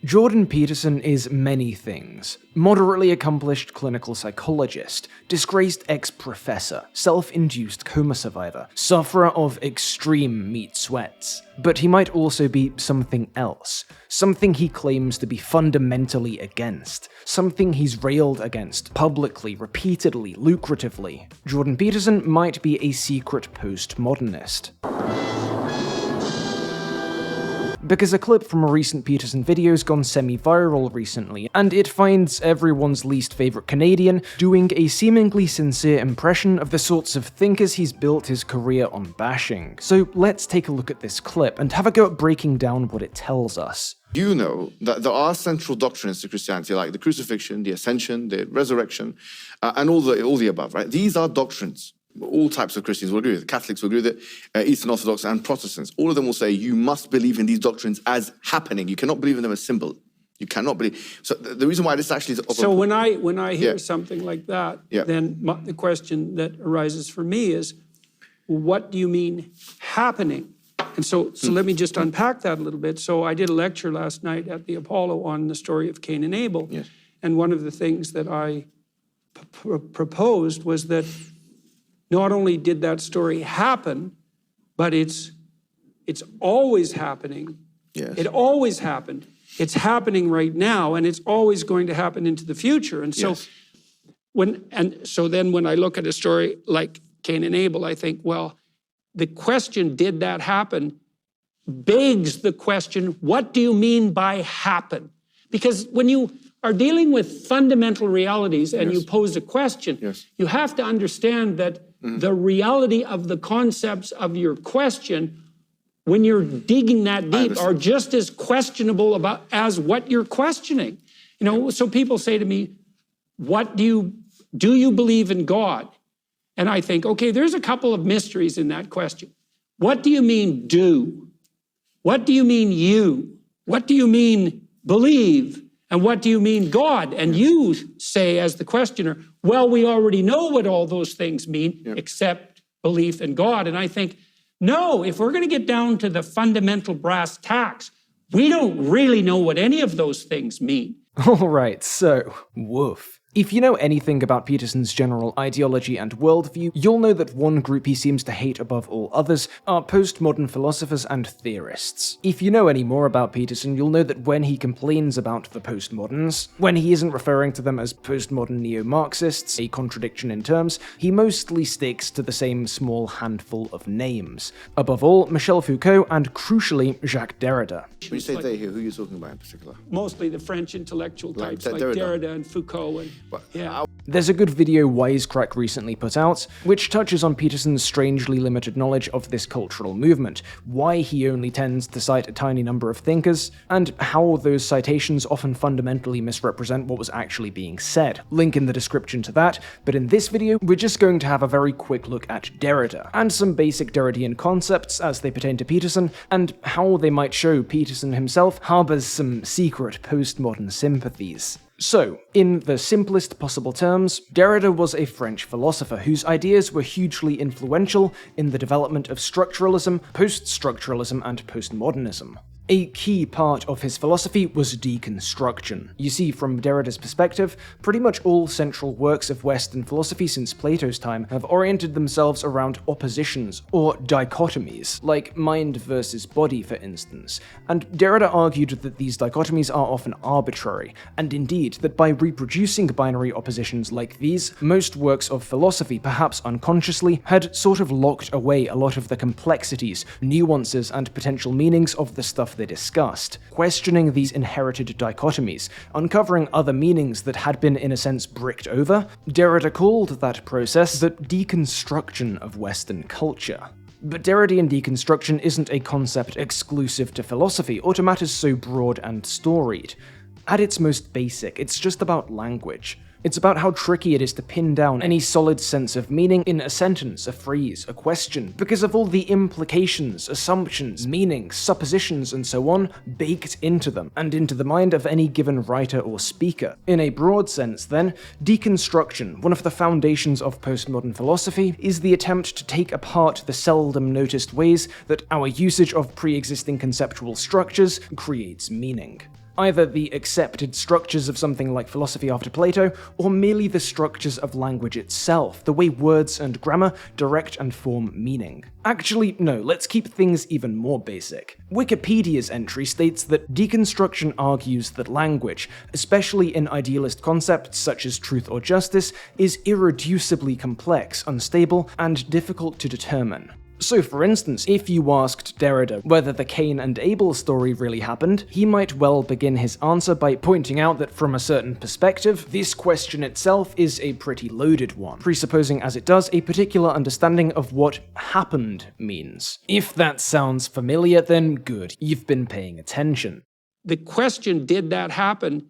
Jordan Peterson is many things. Moderately accomplished clinical psychologist, disgraced ex-professor, self-induced coma survivor, sufferer of extreme meat sweats. But he might also be something else. Something he claims to be fundamentally against. Something he's railed against, publicly, repeatedly, lucratively. Jordan Peterson might be a secret postmodernist. Because a clip from a recent Peterson video's gone semi-viral recently, and it finds everyone's least favourite Canadian doing a seemingly sincere impression of the sorts of thinkers he's built his career on bashing. So let's take a look at this clip and have a go at breaking down what it tells us. You know that there are central doctrines to Christianity, like the crucifixion, the ascension, the resurrection, and all the above, right? These are doctrines. All types of Christians will agree with it. Catholics will agree with it, Eastern Orthodox and Protestants. All of them will say you must believe in these doctrines as happening. You cannot believe in them as symbol. You cannot believe. So the reason why this actually is... So when I hear something like that, then the question that arises for me is, what do you mean happening? And so let me just unpack that a little bit. So I did a lecture last night at the Apollo on the story of Cain and Abel. Yes. And one of the things that I proposed was that not only did that story happen, but it's always happening. Yes. It always happened. It's happening right now, and it's always going to happen into the future. And so then when I look at a story like Cain and Abel, I think, well, the question, did that happen, begs the question, what do you mean by happen? Because when you are dealing with fundamental realities and you pose a question, you have to understand that the reality of the concepts of your question, when you're digging that deep, are just as questionable as what you're questioning. You know, so people say to me, do you believe in God? And I think, okay, there's a couple of mysteries in that question. What do you mean do? What do you mean you? What do you mean believe? And what do you mean God? And you say as the questioner, well, we already know what all those things mean, except belief in God. And I think, no, if we're going to get down to the fundamental brass tacks, we don't really know what any of those things mean. Alright, so, woof. If you know anything about Peterson's general ideology and worldview, you'll know that one group he seems to hate above all others are postmodern philosophers and theorists. If you know any more about Peterson, you'll know that when he complains about the postmoderns, when he isn't referring to them as postmodern neo-Marxists, a contradiction in terms, he mostly sticks to the same small handful of names. Above all, Michel Foucault and, crucially, Jacques Derrida. When you say they here, who are you talking about in particular? Mostly the French intellectual types like Derrida and Foucault and... There's a good video Wisecrack recently put out, which touches on Peterson's strangely limited knowledge of this cultural movement, why he only tends to cite a tiny number of thinkers, and how those citations often fundamentally misrepresent what was actually being said. Link in the description to that, but in this video, we're just going to have a very quick look at Derrida, and some basic Derridian concepts as they pertain to Peterson, and how they might show Peterson himself harbors some secret postmodern sympathies. So, in the simplest possible terms, Derrida was a French philosopher whose ideas were hugely influential in the development of structuralism, post-structuralism, and postmodernism. A key part of his philosophy was deconstruction. You see, from Derrida's perspective, pretty much all central works of Western philosophy since Plato's time have oriented themselves around oppositions, or dichotomies, like mind versus body, for instance. And Derrida argued that these dichotomies are often arbitrary, and indeed that by reproducing binary oppositions like these, most works of philosophy, perhaps unconsciously, had sort of locked away a lot of the complexities, nuances, and potential meanings of the stuff they discussed, questioning these inherited dichotomies, uncovering other meanings that had been in a sense bricked over. Derrida called that process the deconstruction of Western culture. But Derridean deconstruction isn't a concept exclusive to philosophy or to matters so broad and storied. At its most basic, it's just about language. It's about how tricky it is to pin down any solid sense of meaning in a sentence, a phrase, a question, because of all the implications, assumptions, meanings, suppositions, and so on baked into them, and into the mind of any given writer or speaker. In a broad sense, then, deconstruction, one of the foundations of postmodern philosophy, is the attempt to take apart the seldom noticed ways that our usage of pre-existing conceptual structures creates meaning. either the accepted structures of something like philosophy after Plato, or merely the structures of language itself, the way words and grammar direct and form meaning. Actually, no, let's keep things even more basic. Wikipedia's entry states that deconstruction argues that language, especially in idealist concepts such as truth or justice, is irreducibly complex, unstable, and difficult to determine. So for instance, if you asked Derrida whether the Cain and Abel story really happened, he might well begin his answer by pointing out that from a certain perspective, this question itself is a pretty loaded one, presupposing as it does a particular understanding of what happened means. If that sounds familiar, then good, you've been paying attention. The question, did that happen,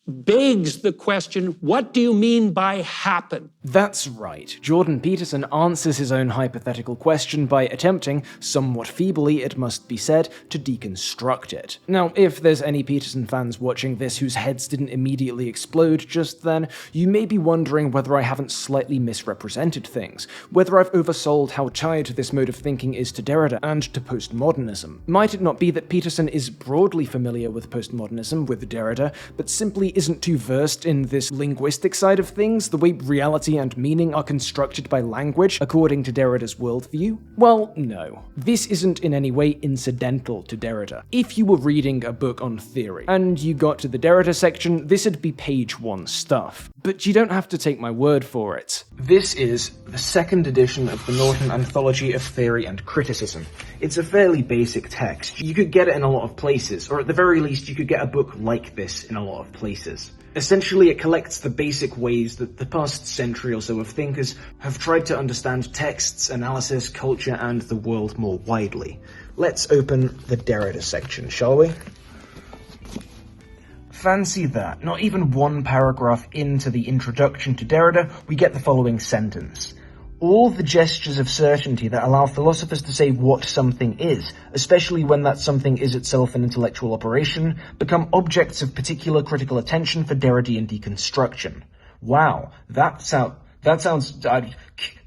begs the question, what do you mean by happen? That's right. Jordan Peterson answers his own hypothetical question by attempting, somewhat feebly it must be said, to deconstruct it. Now, if there's any Peterson fans watching this whose heads didn't immediately explode just then, you may be wondering whether I haven't slightly misrepresented things, whether I've oversold how tied this mode of thinking is to Derrida and to postmodernism. Might it not be that Peterson is broadly familiar with postmodernism, with Derrida, but simply isn't too versed in this linguistic side of things, the way reality and meaning are constructed by language according to Derrida's worldview? Well, no. This isn't in any way incidental to Derrida. If you were reading a book on theory, and you got to the Derrida section, this'd be page 1 stuff. But you don't have to take my word for it. This is the second edition of the Norton Anthology of Theory and Criticism. It's a fairly basic text. You could get it in a lot of places, or at the very least you could get a book like this in a lot of places. Essentially, it collects the basic ways that the past century or so of thinkers have tried to understand texts, analysis, culture, and the world more widely. Let's open the Derrida section, shall we? Fancy that. Not even one paragraph into the introduction to Derrida, we get the following sentence. All the gestures of certainty that allow philosophers to say what something is, especially when that something is itself an intellectual operation, become objects of particular critical attention for Derrida and Deconstruction. Wow, that sounds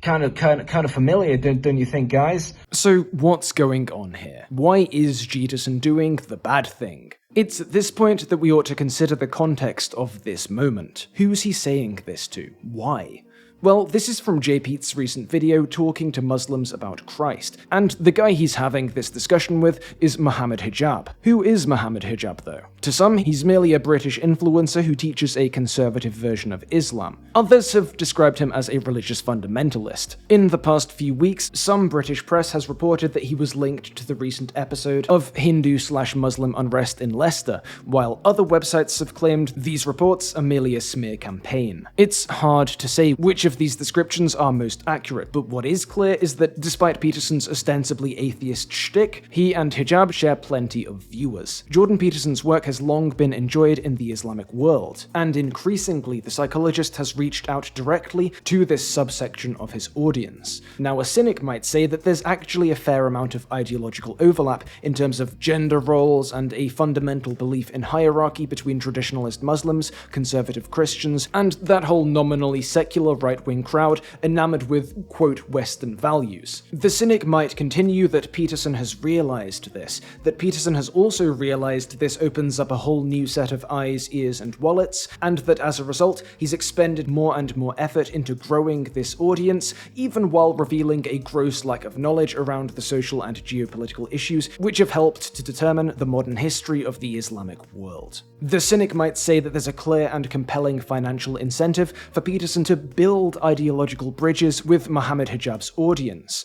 kind of familiar, don't you think, guys? So what's going on here? Why is Jeterson doing the bad thing? It's at this point that we ought to consider the context of this moment. Who's he saying this to? Why? Well, this is from JPete's recent video talking to Muslims about Christ, and the guy he's having this discussion with is Muhammad Hijab. Who is Muhammad Hijab, though? To some, he's merely a British influencer who teaches a conservative version of Islam. Others have described him as a religious fundamentalist. In the past few weeks, some British press has reported that he was linked to the recent episode of Hindu/Muslim unrest in Leicester, while other websites have claimed these reports are merely a smear campaign. It's hard to say which of these descriptions are most accurate, but what is clear is that despite Peterson's ostensibly atheist shtick, he and Hijab share plenty of viewers. Jordan Peterson's work has long been enjoyed in the Islamic world, and increasingly the psychologist has reached out directly to this subsection of his audience. Now, a cynic might say that there's actually a fair amount of ideological overlap in terms of gender roles and a fundamental belief in hierarchy between traditionalist Muslims, conservative Christians, and that whole nominally secular right-wing crowd enamored with, quote, Western values. The cynic might continue that Peterson has realized this, that Peterson has also realized this opens up a whole new set of eyes, ears, and wallets, and that as a result, he's expended more and more effort into growing this audience, even while revealing a gross lack of knowledge around the social and geopolitical issues which have helped to determine the modern history of the Islamic world. The cynic might say that there's a clear and compelling financial incentive for Peterson to build ideological bridges with Muhammad Hijab's audience.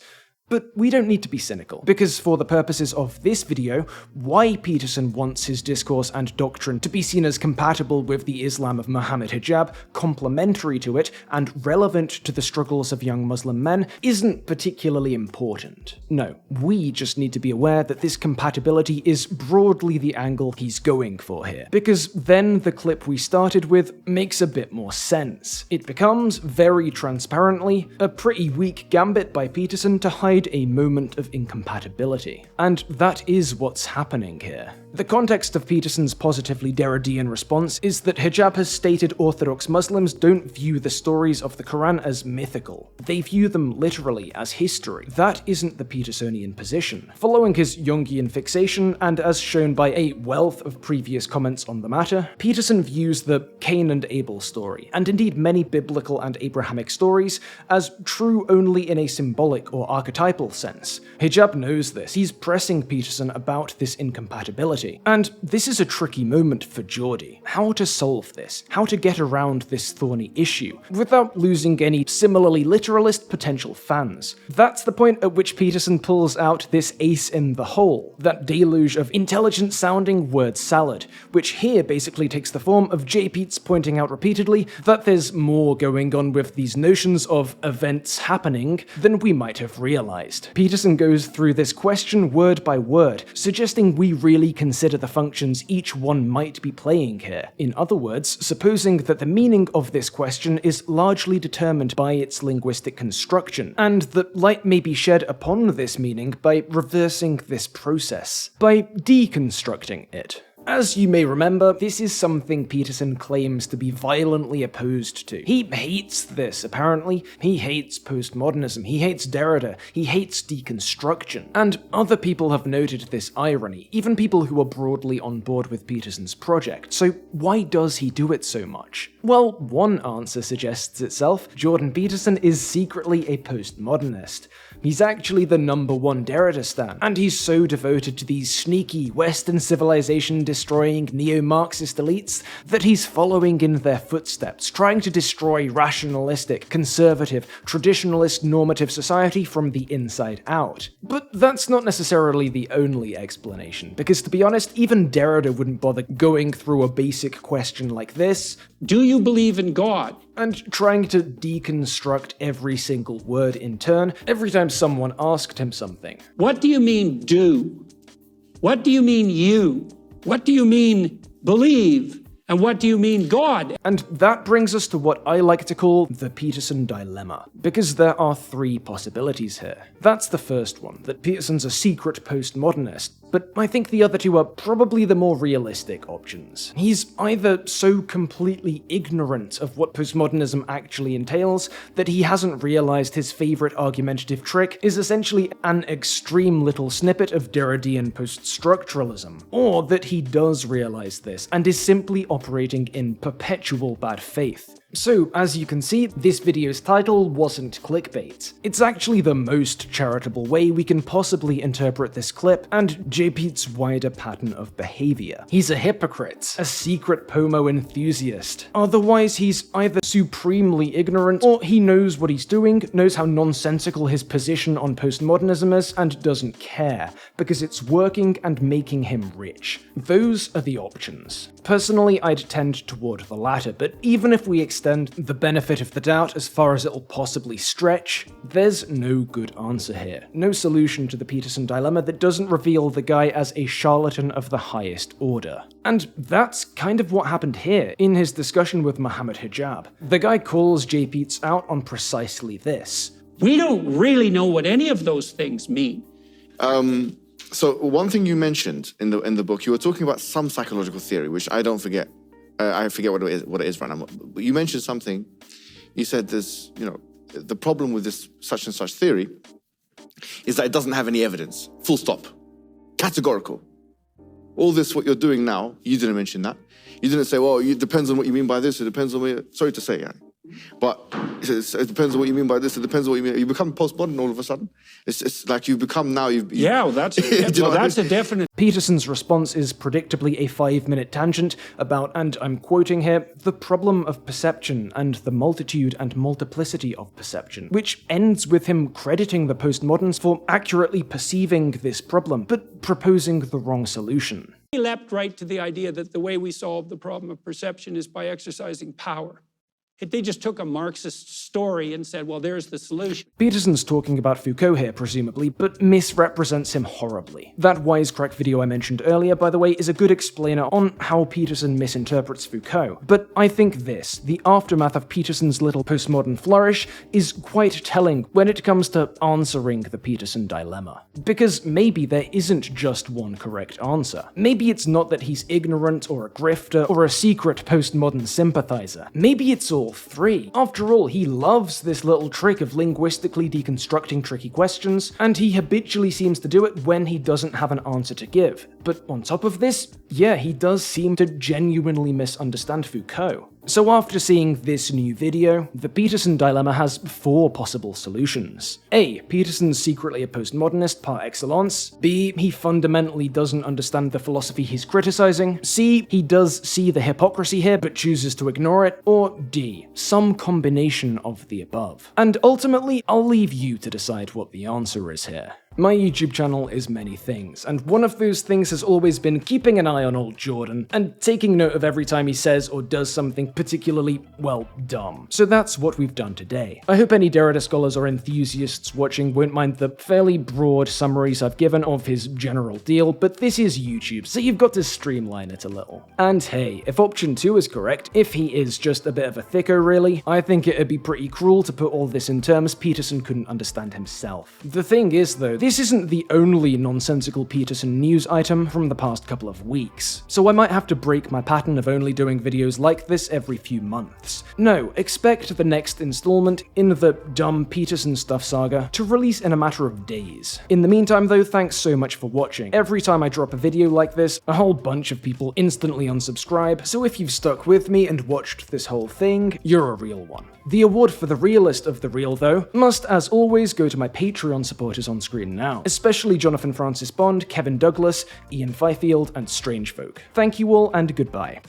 But we don't need to be cynical, because for the purposes of this video, why Peterson wants his discourse and doctrine to be seen as compatible with the Islam of Muhammad Hijab, complementary to it, and relevant to the struggles of young Muslim men isn't particularly important. No, we just need to be aware that this compatibility is broadly the angle he's going for here, because then the clip we started with makes a bit more sense. It becomes, very transparently, a pretty weak gambit by Peterson to hide a moment of incompatibility. And that is what's happening here. The context of Peterson's positively Derridean response is that hijab has stated Orthodox Muslims don't view the stories of the Quran as mythical. They view them literally as history. That isn't the Petersonian position. Following his Jungian fixation, and as shown by a wealth of previous comments on the matter, Peterson views the Cain and Abel story, and indeed many biblical and Abrahamic stories, as true only in a symbolic or archetypal sense. Hijab knows this. He's pressing Peterson about this incompatibility. And this is a tricky moment for Geordie. How to solve this? How to get around this thorny issue without losing any similarly literalist potential fans? That's the point at which Peterson pulls out this ace in the hole, that deluge of intelligent-sounding word salad, which here basically takes the form of J-Pete's pointing out repeatedly that there's more going on with these notions of events happening than we might have realized. Peterson goes through this question word by word, suggesting we really consider the functions each one might be playing here. In other words, supposing that the meaning of this question is largely determined by its linguistic construction, and that light may be shed upon this meaning by reversing this process, by deconstructing it. As you may remember, this is something Peterson claims to be violently opposed to. He hates this, apparently. He hates postmodernism, he hates Derrida, he hates deconstruction. And other people have noted this irony, even people who are broadly on board with Peterson's project. So why does he do it so much? Well, one answer suggests itself. Jordan Peterson is secretly a postmodernist. He's actually the #1 Derrida stan, and he's so devoted to these sneaky Western civilization-destroying neo-Marxist elites that he's following in their footsteps, trying to destroy rationalistic, conservative, traditionalist normative society from the inside out. But that's not necessarily the only explanation, because to be honest, even Derrida wouldn't bother going through a basic question like this. Do you believe in God? And trying to deconstruct every single word in turn every time someone asked him something. What do you mean do? What do you mean you? What do you mean believe? And what do you mean God? And that brings us to what I like to call the Peterson dilemma, because there are 3 possibilities here. That's the first one, that Peterson's a secret postmodernist, but I think the other 2 are probably the more realistic options. He's either so completely ignorant of what postmodernism actually entails that he hasn't realized his favorite argumentative trick is essentially an extreme little snippet of Derridean post-structuralism, or that he does realize this and is simply operating in perpetual bad faith. So, as you can see, this video's title wasn't clickbait. It's actually the most charitable way we can possibly interpret this clip and J-Pete's wider pattern of behavior. He's a hypocrite, a secret pomo enthusiast. Otherwise, he's either supremely ignorant, or he knows what he's doing, knows how nonsensical his position on postmodernism is, and doesn't care, because it's working and making him rich. Those are the options. Personally, I'd tend toward the latter, but even if we extend the benefit of the doubt as far as it'll possibly stretch, there's no good answer here. No solution to the Peterson dilemma that doesn't reveal the guy as a charlatan of the highest order. And that's kind of what happened here, in his discussion with Muhammad Hijab. The guy calls J-Pete's out on precisely this. We don't really know what any of those things mean. So one thing you mentioned in the book, you were talking about some psychological theory, which I don't forget. I forget what it is right now. But you mentioned something. You said there's, the problem with this such and such theory is that it doesn't have any evidence. Full stop. Categorical. All this, what you're doing now, you didn't mention that. You didn't say, well, it depends on what you mean by this. It depends on what you... Sorry to say, yeah. But it depends on what you mean by this. It depends on what you mean. You become postmodern all of a sudden. It's like you become now. That's a definite. Peterson's response is predictably a 5-minute tangent about, and I'm quoting here, the problem of perception and the multitude and multiplicity of perception, which ends with him crediting the postmoderns for accurately perceiving this problem, but proposing the wrong solution. He leapt right to the idea that the way we solve the problem of perception is by exercising power. They just took a Marxist story and said, well, there's the solution. Peterson's talking about Foucault here, presumably, but misrepresents him horribly. That wisecrack video I mentioned earlier, by the way, is a good explainer on how Peterson misinterprets Foucault. But I think this, the aftermath of Peterson's little postmodern flourish, is quite telling when it comes to answering the Peterson dilemma. Because maybe there isn't just one correct answer. Maybe it's not that he's ignorant or a grifter or a secret postmodern sympathizer. Maybe it's all three. After all, he loves this little trick of linguistically deconstructing tricky questions, and he habitually seems to do it when he doesn't have an answer to give. But on top of this, yeah, he does seem to genuinely misunderstand Foucault. So after seeing this new video, the Peterson dilemma has 4 possible solutions. A. Peterson's secretly a postmodernist par excellence. B. He fundamentally doesn't understand the philosophy he's criticizing. C. He does see the hypocrisy here but chooses to ignore it. Or D. Some combination of the above. And ultimately, I'll leave you to decide what the answer is here. My YouTube channel is many things, and one of those things has always been keeping an eye on old Jordan, and taking note of every time he says or does something particularly, well, dumb. So that's what we've done today. I hope any Derrida scholars or enthusiasts watching won't mind the fairly broad summaries I've given of his general deal, but this is YouTube, so you've got to streamline it a little. And hey, if option 2 is correct, if he is just a bit of a thicko really, I think it'd be pretty cruel to put all this in terms Peterson couldn't understand himself. The thing is though, this isn't the only nonsensical Peterson news item from the past couple of weeks, so I might have to break my pattern of only doing videos like this every few months. No, expect the next installment in the dumb Peterson stuff saga to release in a matter of days. In the meantime though, thanks so much for watching. Every time I drop a video like this, a whole bunch of people instantly unsubscribe, so if you've stuck with me and watched this whole thing, you're a real one. The award for the realest of the real though, must as always go to my Patreon supporters on screen now, especially Jonathan Francis Bond, Kevin Douglas, Ian Fifield, and Strange Folk. Thank you all and goodbye.